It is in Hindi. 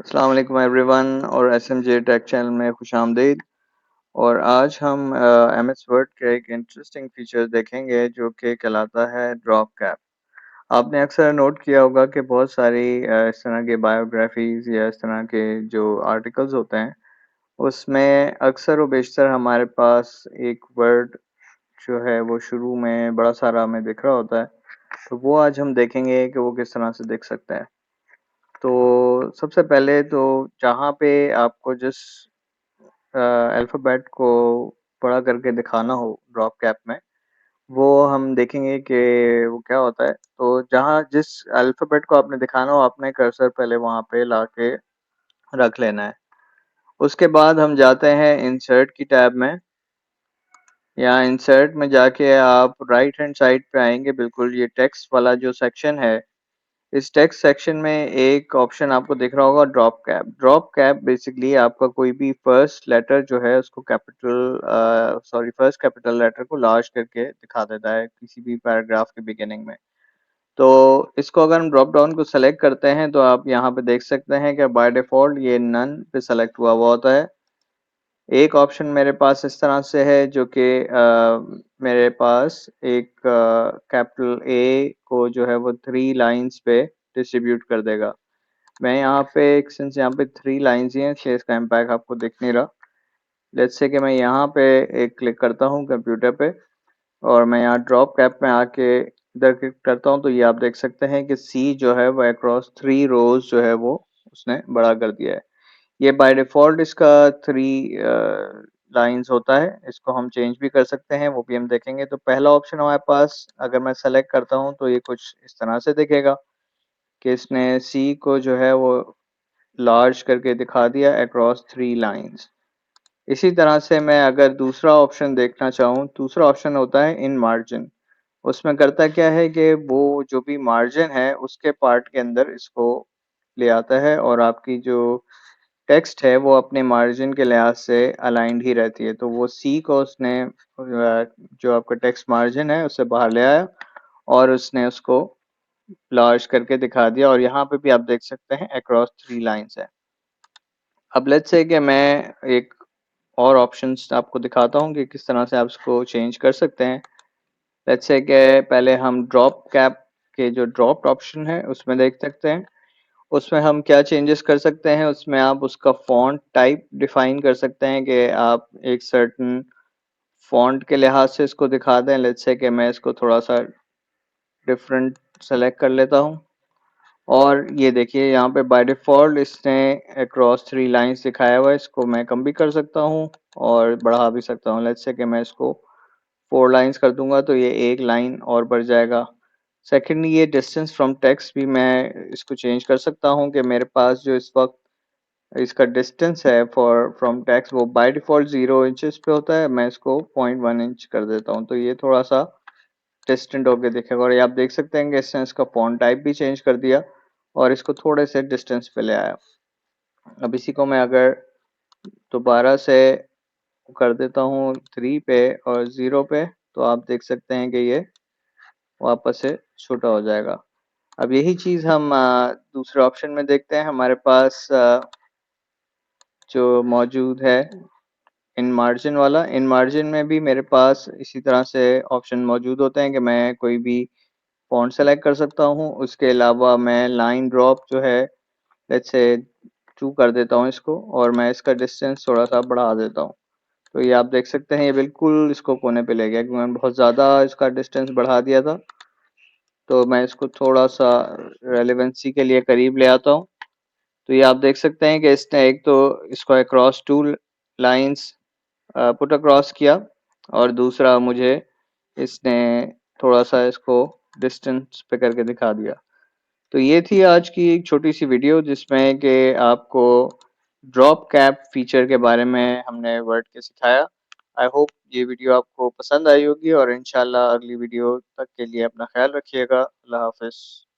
अस्सलाम वालेकुम एवरीवन और एसएमजे टेक चैनल में खुशामदीद। और आज हम एमएस वर्ड के एक इंटरेस्टिंग फीचर देखेंगे जो कि कहलाता है ड्रॉप कैप। आपने अक्सर नोट किया होगा कि बहुत सारी इस तरह की बायोग्राफीज या इस तरह के जो आर्टिकल्स होते हैं उसमें अक्सर व बेशतर हमारे पास एक वर्ड जो है वो शुरू में बड़ा सारा हमें दिख रहा होता है। तो वो आज हम देखेंगे कि वो किस तरह से दिख सकता है। तो सबसे पहले तो जहाँ पे आपको जिस अल्फ़ाबेट को बड़ा करके दिखाना हो ड्रॉप कैप में, वो हम देखेंगे कि वो क्या होता है। तो जहाँ जिस अल्फ़ाबेट को आपने दिखाना हो, आपने कर्सर पहले वहाँ पे लाके रख लेना है। उसके बाद हम जाते हैं इंसर्ट की टैब में। यहाँ इंसर्ट में जाके आप राइट हैंड साइड पे आएँगे, बिल्कुल ये टेक्स्ट वाला जो सेक्शन है, इस टेक्स्ट सेक्शन में एक ऑप्शन आपको दिख रहा होगा drop cap. Drop cap basically आपका कोई भी फर्स्ट लेटर जो है उसको फर्स्ट कैपिटल लेटर को लार्ज करके दिखा देता है किसी भी पैराग्राफ के बिगिनिंग में। तो इसको अगर हम ड्रॉप डाउन को सेलेक्ट करते हैं तो आप यहाँ पे देख सकते हैं कि बाय डिफॉल्ट ये नन पे सेलेक्ट हुआ होता है। एक ऑप्शन मेरे पास इस तरह से है जो कि मेरे पास एक कैपिटल ए को जो है वो 3 लाइन्स पे डिस्ट्रीब्यूट कर देगा। मैं यहाँ पे सिंस यहाँ पे 3 लाइन्स ही हैं इसलिए इसका इम्पैक्ट आपको दिख नहीं रहा। लेट्स से कि मैं यहाँ पे एक क्लिक करता हूँ कंप्यूटर पे और मैं यहाँ ड्रॉप कैप में आके इधर क्लिक करता हूँ, तो ये आप देख सकते हैं कि सी जो है वो अक्रॉस 3 रोज जो है वो उसने बड़ा कर दिया है। ये बाय डिफ़ॉल्ट इसका 3 लाइन्स होता है। इसको हम चेंज भी कर सकते हैं, वो भी हम देखेंगे। तो पहला ऑप्शन हमारे पास अगर मैं सेलेक्ट करता हूँ तो ये कुछ इस तरह से दिखेगा कि इसने सी को जो है वो लार्ज करके दिखा दिया अक्रॉस 3 लाइन्स। इसी तरह से मैं अगर दूसरा ऑप्शन देखना चाहूँ, दूसरा ऑप्शन होता है इन मार्जिन। उसमें करता क्या है कि वो जो भी मार्जिन है उसके पार्ट के अंदर इसको ले आता है और आपकी जो टेक्स्ट है वो अपने मार्जिन के लिहाज से अलाइंड ही रहती है। तो वो सी को उसने जो आपका टेक्स्ट मार्जिन है उससे बाहर ले आया और उसने उसको लार्ज करके दिखा दिया और यहाँ पे भी आप देख सकते हैं अक्रॉस 3 लाइन्स है। अब लेट्स से कि मैं एक और ऑप्शंस आपको दिखाता हूँ कि किस तरह से आप इसको चेंज कर सकते हैं। लेट्स से कि पहले हम ड्रॉप कैप के जो ड्रॉप्ड ऑप्शन है उसमें देख सकते हैं। उसमें हम क्या चेंजेस कर सकते हैं, उसमें आप उसका फ़ॉन्ट टाइप डिफ़ाइन कर सकते हैं कि आप एक सर्टेन फ़ॉन्ट के लिहाज से इसको दिखा दें। लेट्स से कि मैं इसको थोड़ा-सा डिफरेंट सेलेक्ट कर लेता हूँ और ये देखिए यहाँ पे बाय डिफ़ॉल्ट इसने अक्रॉस 3 लाइन्स दिखाया हुआ है। इसको मैं कम भी कर सकता हूँ और बढ़ा भी सकता हूँ। लेट्स से कि मैं इसको 4 लाइन्स कर दूँगा तो ये 1 लाइन और बढ़ जाएगा। सेकंडली ये डिस्टेंस फ्रॉम टेक्स्ट भी मैं इसको चेंज कर सकता हूँ कि मेरे पास जो इस वक़्त इसका डिस्टेंस है फॉर फ्रॉम टेक्स्ट वो बाय डिफ़ॉल्ट 0 इंचेस पे होता है। मैं इसको 0.1 इंच कर देता हूँ तो ये थोड़ा-सा डिस्टेंट होके दिखेगा और ये आप देख सकते हैं कि इसने इसका फ़ॉन्ट टाइप भी चेंज कर दिया और इसको थोड़े से डिस्टेंस पे ले आया। अब इसी को मैं अगर दोबारा से कर देता हूँ 3 पे और 0 पे तो आप देख सकते हैं कि ये वापस से छोटा हो जाएगा। अब यही चीज़ हम दूसरे ऑप्शन में देखते हैं। हमारे पास जो मौजूद है इन मार्जिन वाला, इन मार्जिन में भी मेरे पास इसी तरह से ऑप्शन मौजूद होते हैं कि मैं कोई भी फ़ॉन्ट सेलेक्ट कर सकता हूँ। उसके अलावा मैं लाइन ड्रॉप जो है लेट्स से 2 कर देता हूँ इसको और मैं इसका डिस्टेंस थोड़ा-सा बढ़ा देता हूँ। तो ये आप देख सकते हैं ये बिल्कुल इसको कोने पे ले गया क्योंकि मैंने बहुत ज़्यादा इसका डिस्टेंस बढ़ा दिया था। तो मैं इसको थोड़ा-सा रेलेवेंसी के लिए करीब ले आता हूँ। तो ये आप देख सकते हैं कि इसने एक तो इसको अक्रॉस 2 लाइन्स पुट अक्रॉस किया और दूसरा मुझे इसने थोड़ा-सा इसको डिस्टेंस पे करके दिखा दिया। तो ये थी आज की एक छोटी-सी वीडियो जिसमें कि आपको ड्रॉप कैप फीचर के बारे में हमने वर्ड के सिखाया। आई होप ये वीडियो आपको पसंद आई होगी और इंशाल्लाह अगली वीडियो तक के लिए अपना ख्याल रखिएगा। अल्लाह हाफ़िज़।